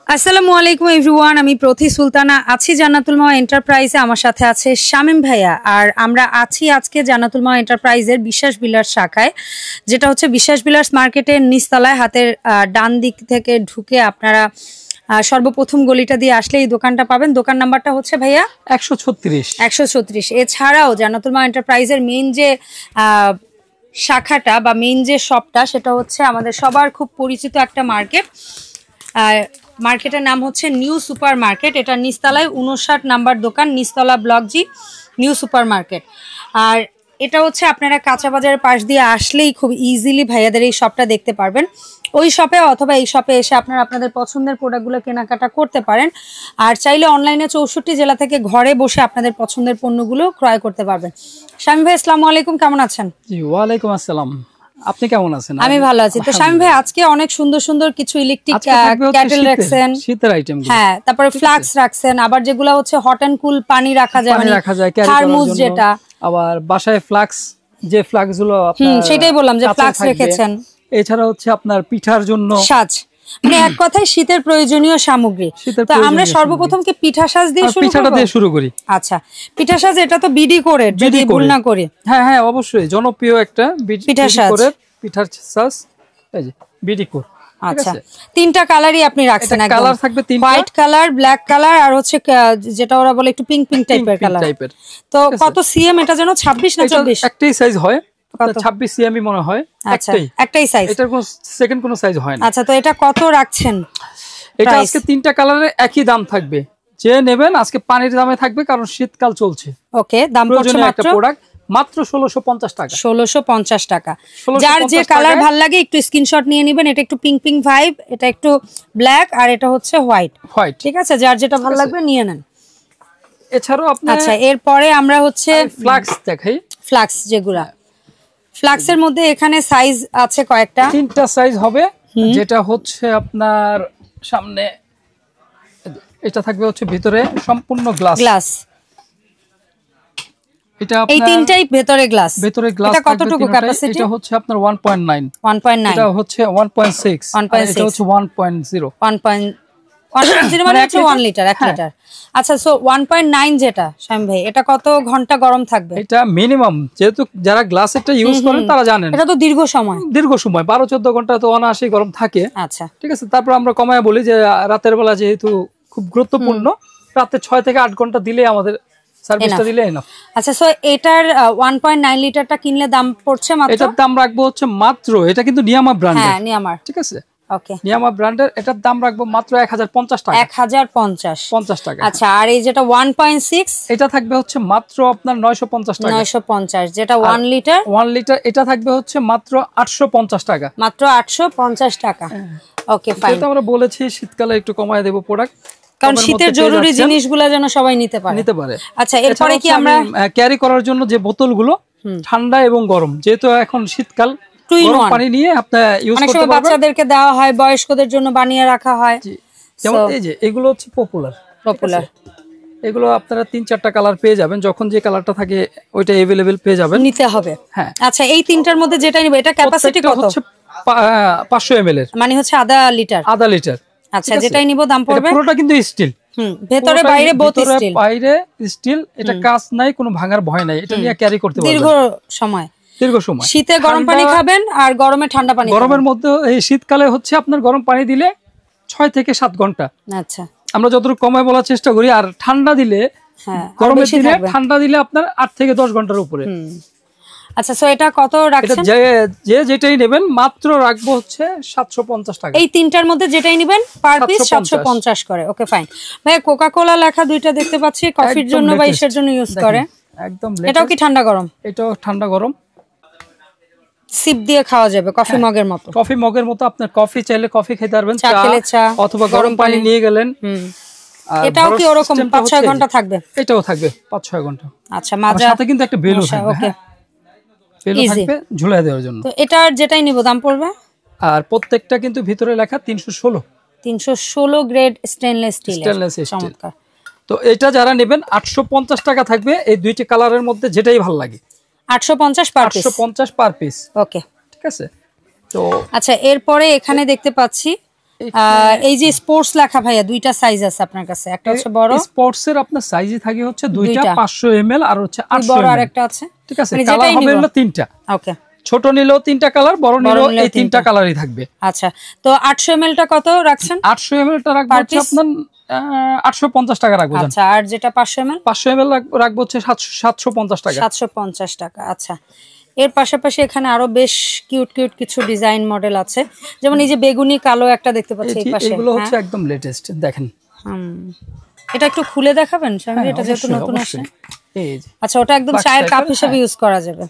আসসালামু আলাইকুম এভরিওয়ান, আমি প্রতি সুলতানা আছি জান্নাতুল মাওয়া এন্টারপ্রাইজে। আমার সাথে আছে শামীম ভাইয়া। আর আমরা আছি আজকে জান্নাতুল মাওয়া এন্টারপ্রাইজের বিশ্বাস বিলার্স শাখায়, যেটা হচ্ছে বিশ্বাস বিলার্স মার্কেটের নিচতলায় হাতের ডান দিক থেকে ঢুকে আপনারা সর্বপ্রথম গলিটা দিয়ে আসলে এই দোকানটা পাবেন। দোকান নাম্বারটা হচ্ছে ভাইয়া 136। এছাড়াও জান্নাতুল মাওয়া এন্টারপ্রাইজের মেইন যে শাখাটা বা মেইন যে শপটা, সেটা হচ্ছে আমাদের সবার খুব পরিচিত একটা মার্কেট। মার্কেটের নাম হচ্ছে নিউ সুপার মার্কেট। এটা নিচতলায় 59 নাম্বার দোকান, নিচতলা block G, new super market. আর এটা হচ্ছে আপনারা কাঁচা বাজারের পাশ দিয়ে আসলেই খুব ইজিলি ভাইয়াদের এই শপটা দেখতে পারবেন। ওই শপে অথবা এই শপে এসে আপনারা আপনাদের পছন্দের প্রোডাক্টগুলো কেনাকাটা করতে পারেন। আর চাইলে অনলাইনে 64 জেলা থেকে ঘরে বসে আপনাদের পছন্দের পণ্যগুলো ক্রয় করতে পারবেন। শামীম ভাই, আসসালামু আলাইকুম, কেমন আছেন? জি, ওয়ালাইকুম আসসালাম। আপনি কেমন আছেন? আমি ভালো আছি। তো শামীম ভাই, আজকে অনেক সুন্দর সুন্দর কিছু ইলেকট্রিক ক্যাটেল রাখছেন, শীতের আইটেম। হ্যাঁ, তারপরে ফ্লাক্স রাখছেন, আবার যেগুলো হচ্ছে হট এন্ড কুল পানি রাখা যায়, মানে থার্মোস, যেটা আবার বাসায় ফ্লাক্স, যে ফ্লাক্স গুলো সেটাই বললাম যে ফ্লাক্স রেখেছেন। এছাড়া হচ্ছে আপনার পিঠার জন্য সাজ, মানে এক কথায় শীতের প্রয়োজনীয় সামগ্রী। তো আমরা সর্বপ্রথম কি পিঠা সাজ দিয়ে শুরু করি। আচ্ছা, পিঠা সাজ, এটা তো বিডি করে, যদি ভুল না করি। হ্যাঁ হ্যাঁ, অবশ্যই জনপ্রিয় একটা পিঠা সাজ, পিঠার সাজ, এই যে বিডি কোর। আচ্ছা, তিনটা কালারই আপনি রাখছেন। কালার থাকবে তিনটা, হোয়াইট কালার, ব্ল্যাক কালার, আর হচ্ছে যেটা ওরা বলে একটু পিঙ্ক পিঙ্ক টাইপের কালার। তো কত সিএম এটা যেন 26 না 24? একটাই সাইজ হয়, 26 সিএমই মনে হয়। একটাই সাইজ, এটার কোনো সেকেন্ড কোনো সাইজ হয় না। আচ্ছা, তো এটা কত রাখছেন? এটা আজকে তিনটা কালারে একই দাম থাকবে। যে নেবেন আজকে পানির দামে থাকবে, কারণ শীতকাল চলছে। ওকে, দাম পড়ছে মাত্র প্রোডাক্ট মাত্র 1650 টাকা। 1650 টাকা। যার যে কালার ভালো লাগে একটু স্ক্রিনশট নিয়ে নেবেন। এটা একটু পিঙ্ক পিঙ্ক ভাইব, এটা একটু ব্ল্যাক, আর এটা হচ্ছে হোয়াইট। ঠিক আছে, যার যেটা ভালো লাগবে নিয়ে নেন। এছাড়াও আপনি, আচ্ছা, এরপরে আমরা হচ্ছে ফ্লাক্স দেখাই। ফ্লাক্স, যেগুলা ফ্লাক্সের মধ্যে এখানে সাইজ আছে কয়েকটা, তিনটা সাইজ হবে। যেটা হচ্ছে আপনার সামনে এটা থাকবে হচ্ছে ভিতরে সম্পূর্ণ গ্লাস। এটা এই তিনটাই ভেতরে গ্লাস। এটা কতটুকু ক্যাপাসিটি? এটা হচ্ছে আপনার 1.9। এটা হচ্ছে 1.6, এটা হচ্ছে 1.0। 1.0 মানে হচ্ছে 1 লিটার, 1 লিটার। আচ্ছা, সো 1.9 যেটা শামীম ভাই, এটা কত ঘন্টা গরম থাকবে? এটা মিনিমাম, যেহেতু যারা গ্লাস এটা ইউজ করেন তারা জানেন, এটা তো দীর্ঘ সময় 12-14 ঘন্টা তো অনায়াসেই গরম থাকে। আচ্ছা, ঠিক আছে। তারপর আমরা কমায় বলি যে রাতের বেলা যেহেতু খুব গুরুত্বপূর্ণ, রাতে 6 থেকে 8 ঘন্টা দিলে আমাদের সার্ভিসটা দিলে এনাফ। আচ্ছা, সো এটার 1.9 লিটারটা কিনলে দাম পড়ছে মাত্র, এটার দাম রাখবো হচ্ছে মাত্র, এটা কিন্তু নিয়ামা ব্র্যান্ডের। হ্যাঁ, নিয়ামা, ঠিক আছে, ওকে, নিয়ামা ব্র্যান্ডের। এটার দাম রাখবো মাত্র 1050 টাকা। 1050 টাকা। আচ্ছা, আর এই যেটা 1.6, এটা থাকবে হচ্ছে মাত্র আপনার 950 টাকা। 950। যেটা 1 লিটার, এটা থাকবে হচ্ছে মাত্র 850 টাকা। মাত্র 850 টাকা। ওকে, ফাইন। এটা আমরা বলেছি শীতকালে একটু কমায় দেব প্রোডাক্ট, কারণ শীতের জরুরি জিনিসগুলো যেন সবাই নিতে পারে। আচ্ছা, এরপরে কি আমরা ক্যারি করার জন্য যে বোতলগুলো, ঠান্ডা এবং গরম, যেহেতু এখন শীতকাল, গরম পানি নিয়ে আপনি ইউজ করতে পারবেন। বাচ্চাদেরকে দেওয়া হয়, বয়স্কদের জন্য বানিয়ে রাখা হয়। যেমন এই যে এগুলো হচ্ছে পপুলার। এগুলো আপনারা 3-4টা কালার পেয়ে যাবেন, যখন যে কালারটা থাকে ওইটা अवेलेबल পেয়ে যাবেন, নিতে হবে। হ্যাঁ, আচ্ছা, এই তিনটার মধ্যে যেটা নিব, এটা ক্যাপাসিটি কত? হচ্ছে 500 ml এর, মানে হচ্ছে আধা লিটার। আচ্ছা, যেটাই নিব দাম পড়বে। পুরোটা কিন্তু স্টিল, ভেতরে বাইরে বোথ স্টিল। বাইরে স্টিল, এটা কাজ নাই, কোনো ভাঙার ভয় নাই। এটা নিয়ে ক্যারি করতে পারবেন দীর্ঘ সময়। শীতে গরম পানি খাবেন আর গরমে ঠান্ডা পানি। গরমের মধ্যে এই শীতকালে হচ্ছে আপনার গরম পানি দিলে 6 থেকে 7 ঘন্টা। আচ্ছা, আমরা যতটুকু কমায় বলার চেষ্টা করি। আর ঠান্ডা দিলে, গরমের দিনে ঠান্ডা দিলে আপনার 8 থেকে 10 ঘন্টার উপরে। আচ্ছা, সো এটা কত রাখছেন? যেটাই নেবেন মাত্র রাখবো হচ্ছে 750 টাকা। এই তিনটার মধ্যে যেটাই নেবেন পার পিস 750 করে। ওকে, ফাইন। ভাই, কোকা কোলা লেখা দুইটা দেখতে পাচ্ছি, কফির জন্য বা ইসের জন্য ইউজ করে। একদম, এটাও কি ঠান্ডা গরম? এটাও ঠান্ডা গরম, সিপ দিয়ে খাওয়া যাবে, কফি মগের মতো। কফি মগের মতো আপনার কফি চাইলে কফি খেতে পারবেন, চা অথবা গরম পানি নিয়ে গেলেন। এটাও কি ওরকম 5-6 ঘন্টা থাকবে? এটাও থাকবে 5-6 ঘন্টা। আচ্ছা, মাজা সাথে কিন্তু একটা বেলও থাকবে। ওকে, বেলও থাকবে ঝুলিয়ে দেওয়ার জন্য। তো এটার যেটাই নিব দাম পড়বে। আর প্রত্যেকটা কিন্তু ভিতরে লেখা 316 গ্রেড স্টেনলেস স্টিল। চমৎকার। তো এটা যারা নেবেন 850 টাকা থাকবে। এই দুইটি কালারের মধ্যে যেটাই ভালো লাগে, 850 পার পিস। ওকে, ঠিক আছে। তো আচ্ছা, এরপরে এখানে দেখতে পাচ্ছি এই যে স্পোর্টস লেখা ভাইয়া দুইটা সাইজ আছে আপনার কাছে, একটা হচ্ছে বড় স্পোর্টস এর আপনার সাইজই থাকে হচ্ছে দুইটা 500 ml আর হচ্ছে 800 বড় ml আর একটা আছে, ঠিক আছে। কালার হবে হলো তিনটা। ওকে, ছোট নিলেও তিনটা কালার, বড় নিলেও এই তিনটা কালারই থাকবে। আচ্ছা, তো 800 ml টা কত রাখছেন? 800 ml টা রাখবো হচ্ছে আপনার 850 টাকা রাখবো। আচ্ছা, আর যেটা 500 ml রাখবো হচ্ছে 750 টাকা। 750 টাকা। আচ্ছা, এর পাশাপাশি এখানে আরো বেশ কিউট কিউট কিছু ডিজাইন মডেল আছে, যেমন এই যে বেগুনি কালো একটা দেখতে পাচ্ছি এই পাশে, এগুলো হচ্ছে একদম লেটেস্ট দেখেন। এটা একটু খুলে দেখাবেন স্বামী, এটা যেহেতু নতুন আসছে। এই যে আচ্ছা, ওটা একদম চায়ের কাপ হিসেবে ইউজ করা যাবে,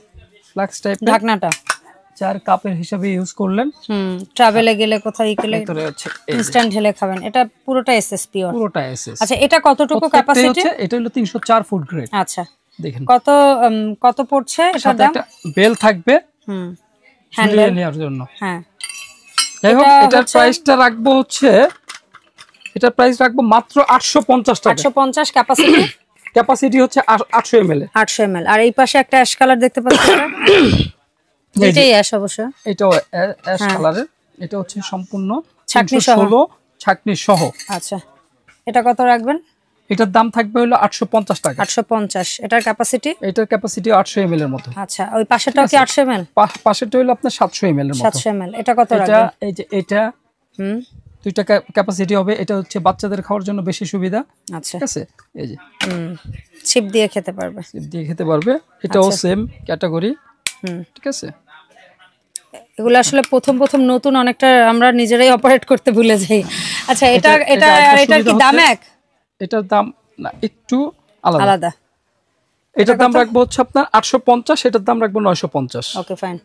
ফ্লাক্স টাইপ ঢাকনাটা চায়ের কাপের হিসেবে ইউজ করলেন। ট্রাভেলে গেলে কোথাও গেলে ইনস্ট্যান্ট ঢেলে খাবেন। এটা পুরোটা এসএস পিওর, পুরোটা এসএস। আচ্ছা, এটা কতটুকু ক্যাপাসিটি? এটা হলো 304 ফুট গ্রেড। আচ্ছা, দেখেন কত পড়ছে এটার দাম? একটা বেল থাকবে হ্যান্ডেল নেওয়ার জন্য। হ্যাঁ, যাই হোক এটার প্রাইসটা রাখবো হচ্ছে, এটার প্রাইস রাখবো মাত্র 850 টাকা। 850 ক্যাপাসিটি, ক্যাপাসিটি হচ্ছে 800 ml। 800 ml। আর এই পাশে একটা অ্যাশ কালার দেখতে পাচ্ছেন, এটাই অ্যাশ অবশ্য, এটাও অ্যাশ কালারের। এটা হচ্ছে সম্পূর্ণ ছাকনি সহ, ছাকনি সহ। আচ্ছা, এটা কত রাখবেন? এটার দাম থাকবে হলো 850 টাকা। 850। এটার ক্যাপাসিটি? এটার ক্যাপাসিটি 800 ml এর মতো। আচ্ছা, ওই পাশেটাও কি 800 ml? পাশেরটা হলো আপনার 700 ml এর মতো। 700 ml। এটা কত রাখবেন? এই যে এটা দুইটা ক্যাপাসিটি হবে। এটা হচ্ছে বাচ্চাদের খাওয়ার জন্য বেশি সুবিধা। আচ্ছা, ঠিক আছে, এই যে চিপ দিয়ে খেতে পারবে, চিপ দিয়ে খেতে পারবে। এটাও সেম ক্যাটাগরি। ঠিক আছে, এগুলো আসলে প্রথম নতুন, অনেকটা আমরা নিজেরাই অপারেট করতে ভুলে যাই। আচ্ছা, এটা আর এটার কি দাম এক? এটার দাম না, একটু আলাদা। এটার দাম রাখবো হচ্ছে আপনার 850, এটার দাম রাখবো 950। ওকে, ফাইন।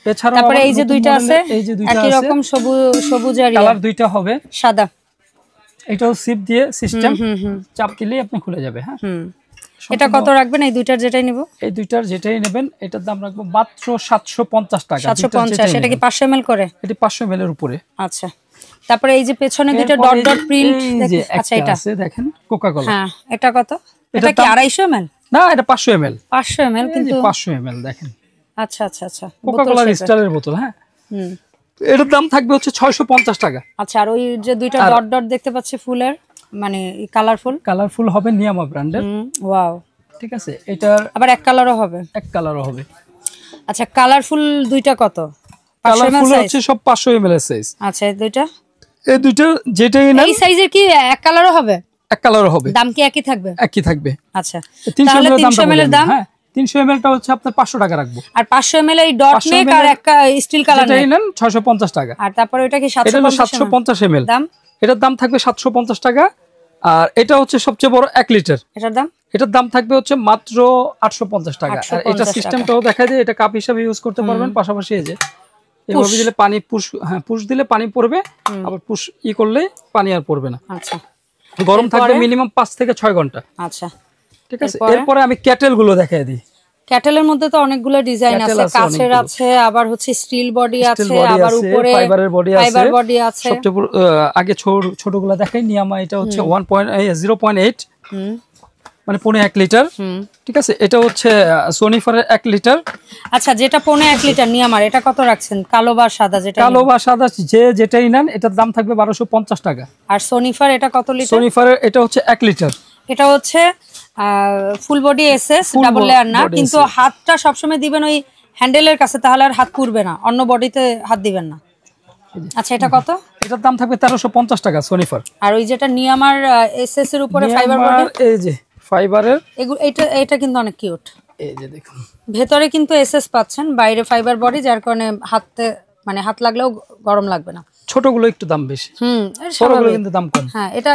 এছাড়া তারপরে এই যে দুইটা আছে, একই রকম সবুজ আর কালার দুইটা হবে সাদা। এটাও সিপ দিয়ে সিস্টেম, চাপ দিলেই আপনি খুলে যাবে। হ্যাঁ, এটা কত রাখবেন? এই দুইটার যেটাই নিব, এই দুইটার যেটাই নেবেন এটার দাম রাখবো মাত্র 750 টাকা। 750। এটা কি 500 ml করে? এটি 500 ml এর উপরে। আচ্ছা, তারপরে এই যে পেছনে দুটো ডট ডট প্রিন্ট, আচ্ছা, এটা আছে দেখেন কোকা কোলা। হ্যাঁ, এটা কত? এটা কি 250 ml? না, এটা 500 ml। 500 ml, কিন্তু 500 ml দেখেন। আচ্ছা আচ্ছা আচ্ছা, কোকা কোলার স্টাইলের বোতল। হ্যাঁ, এটার দাম থাকবে হচ্ছে 650 টাকা। আচ্ছা, আর ওই যে দুইটা ডট ডট দেখতে পাচ্ছি ফুলের, মানে কালারফুল হবে নিয়ামা ব্র্যান্ডের। ওয়াও, ঠিক আছে। এটার আবার এক কালারও হবে। আচ্ছা, কালারফুল দুইটা কত? কালারফুল হচ্ছে সব 500 ml এর সাইজ। আচ্ছা, এই দুইটা যেটাই না, এই সাইজের কি এক কালারও হবে? এক কালারও হবে। দাম কি একই থাকবে? একই থাকবে। আচ্ছা, 300 ml এর দাম। হ্যাঁ, 300 ml টা হচ্ছে আপনার 500 টাকা রাখবো। আর 500 ml এই ডট নেক আর একটা স্টিল কালার নেন 650 টাকা। আর তারপরে এটা কি 750 ml দাম? এটার দাম থাকবে 750 টাকা। আর এটা হচ্ছে সবচেয়ে বড় 1 লিটার, এটার দাম থাকবে হচ্ছে মাত্র 850 টাকা। আর এটা সিস্টেমটাও দেখা যায়, এটা কাপ হিসেবে ইউজ করতে পারবেন। পাশাপাশি এই যে এভাবে দিলে পানি পুশ দিলে পানি পড়বে, আবার পুশ করলে পানি আর পড়বে না। আচ্ছা, গরম থাকবে মিনিমাম 5 থেকে 6 ঘন্টা। আচ্ছা, ঠিক আছে। এরপরে আমি ক্যাটেল গুলো দেখাই দিই। ক্যাটেলের মধ্যে তো অনেকগুলো ডিজাইন আছে, কাচের আছে, আবার হচ্ছে স্টিল বডি আছে, আবার উপরে ফাইবারের বডি আছে। সবচেয়ে আগে ছোটগুলো দেখাই। নিয়ামা এটা হচ্ছে 0.8, মানে 1.5 লিটার। ঠিক আছে। এটা হচ্ছে সোনিফারের 1 লিটার। আচ্ছা, যেটা 1.5 লিটার নিয়ামার, এটা কত রাখছেন? কালো বা সাদা? যেটাই নেন এটার দাম থাকবে 1250 টাকা। আর সোনিফার এটা কত লিটার? সোনিফারের এটা হচ্ছে 1 লিটার। এটা হচ্ছে full body SS, double layer না, কিন্তু হাতটা সবসময় দিবেন ওই হ্যান্ডেলের কাছে, তাহলে আর হাত পুড়বে না, অন্য বডিতে হাত দিবেন না। আচ্ছা, এটা কত? এটার দাম থাকবে 1350 টাকা সোনিফার। আর ওই যেটা নিয়ামার এসএস এর উপরে ফাইবার বডি, এই যে ফাইবারের, এটা কিন্তু অনেক কিউট। এই যে দেখুন, ভেতরে কিন্তু এসএস পাচ্ছেন, বাইরে ফাইবার বডি, যার কারণে হাত লাগলেও গরম লাগবে না। ছোটগুলো একটু দাম বেশি, বড়গুলো কিন্তু দাম কম। হ্যাঁ, এটা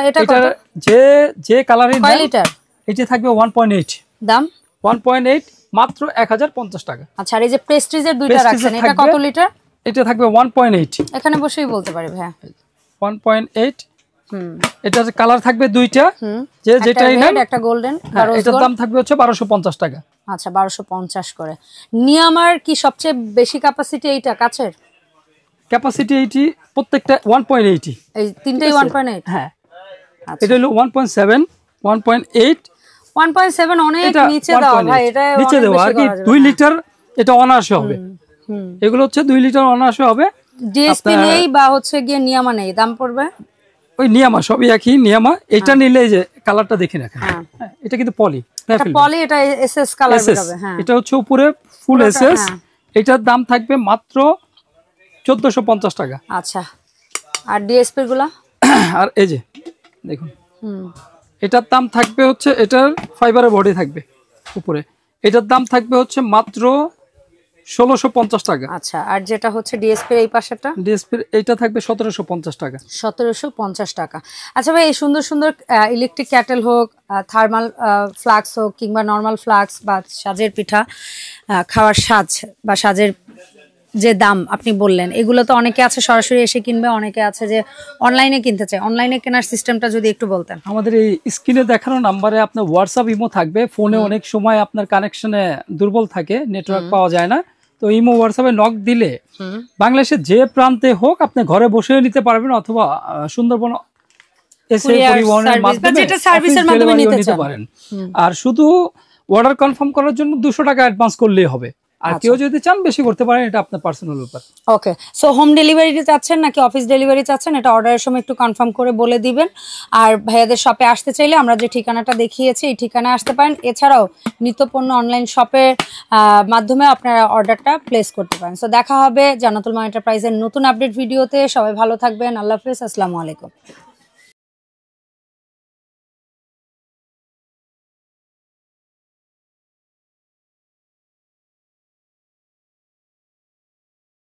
যে কালারই কয় লিটার? এটা থাকবে 1.8, দাম 1.8, মাত্র 1050 টাকা। আচ্ছা, আর এই যে প্রেস্টিজের দুইটা রাখছেন, এটা কত লিটার? এটা থাকবে 1.8। এখানে বসেই বলতে পারি ভাই। 1.8। এটার কালার থাকবে দুইটা, যেটাই নেন, একটা গোল্ডেন। এটার দাম থাকবে হচ্ছে 1250 টাকা। আচ্ছা, 1250 করে। নিয়ামার কি সবচেয়ে বেশি ক্যাপাসিটি এইটা কাচের? ক্যাপাসিটি এইটি প্রত্যেকটা 1.8, এই তিনটেই 1.8। হ্যাঁ, এটা হলো 1.7, 1.8, 1.7 অনেক নিচে দাও ভাই, এটা নিচে দেওয়া আর কি। 2 লিটার এটা অনায়াসে হবে। এগুলো হচ্ছে 2 লিটার অনায়াসে হবে। ডিএসপি নেই বা হচ্ছে গিয়ে নিয়ামা নেই, দাম পড়বে ওই নিয়ামা, সবই একই নিয়ামা। এটা নিলে যে কালারটা দেখে রাখেন, এটা কিন্তু পলি, পলি, এটা এসএস কালার বেরোবে। হ্যাঁ, এটা হচ্ছে উপরে ফুল এসএস। এটার দাম থাকবে মাত্র 1450 টাকা। আচ্ছা, আর ডিএসপি গুলা? আর এই যে দেখুন, এটার দাম থাকবে হচ্ছে, এটার ফাইবারের বডি থাকবে উপরে, এটার দাম থাকবে হচ্ছে মাত্র 1650 টাকা। আচ্ছা, আর যেটা হচ্ছে ডিএসপি এই পাশেটা, ডিএসপি এটা থাকবে 1750 টাকা। 1750 টাকা। আচ্ছা ভাই, এই সুন্দর সুন্দর ইলেকট্রিক ক্যাটেল হোক, থার্মাল ফ্লাক্স হোক, কিংবা নর্মাল ফ্লাক্স বা সাজের পিঠা, খাওয়ার সাজ বা সাজের যে দাম আপনি বললেন, এগুলো তো অনেকে আছে সরাসরি এসে কিনবে, অনেকে আছে যে অনলাইনে কিনতে চায়। অনলাইনে কেনার সিস্টেমটা যদি একটু বলতেন। আমাদের এই স্ক্রিনে দেখানো নাম্বারে আপনার হোয়াটসঅ্যাপ ইমো থাকবে। ফোনে অনেক সময় আপনার কানেকশনে দুর্বল থাকে, নেটওয়ার্ক পাওয়া যায় না, তো ইমো হোয়াটসঅ্যাপে নক দিলে বাংলাদেশের যে প্রান্তে হোক আপনি ঘরে বসেও নিতে পারবেন, অথবা সুন্দরবন এসে পরিবহনের মাধ্যমে নিতে পারেন। আর শুধু অর্ডার কনফার্ম করার জন্য 200 টাকা অ্যাডভান্স করলেই হবে। আর কেউ যদি চান বেশি করতে পারেন, এটা আপনার পার্সোনাল ব্যাপার। ওকে, সো হোম ডেলিভারি চাচ্ছেন নাকি অফিস ডেলিভারি চাচ্ছেন, এটা অর্ডারের সময় একটু কনফার্ম করে বলে দিবেন। আর ভাইয়াদের শপে আসতে চাইলে আমরা যে ঠিকানাটা দেখিয়েছি এই ঠিকানায় আসতে পারেন। এছাড়াও নিত্যপণ্য অনলাইন শপের মাধ্যমে আপনারা অর্ডারটা প্লেস করতে পারেন। সো দেখা হবে জান্নাতুল মা এন্টারপ্রাইজের নতুন আপডেট ভিডিওতে। সবাই ভালো থাকবেন, আল্লাহ হাফেজ, আসসালামু আলাইকুম।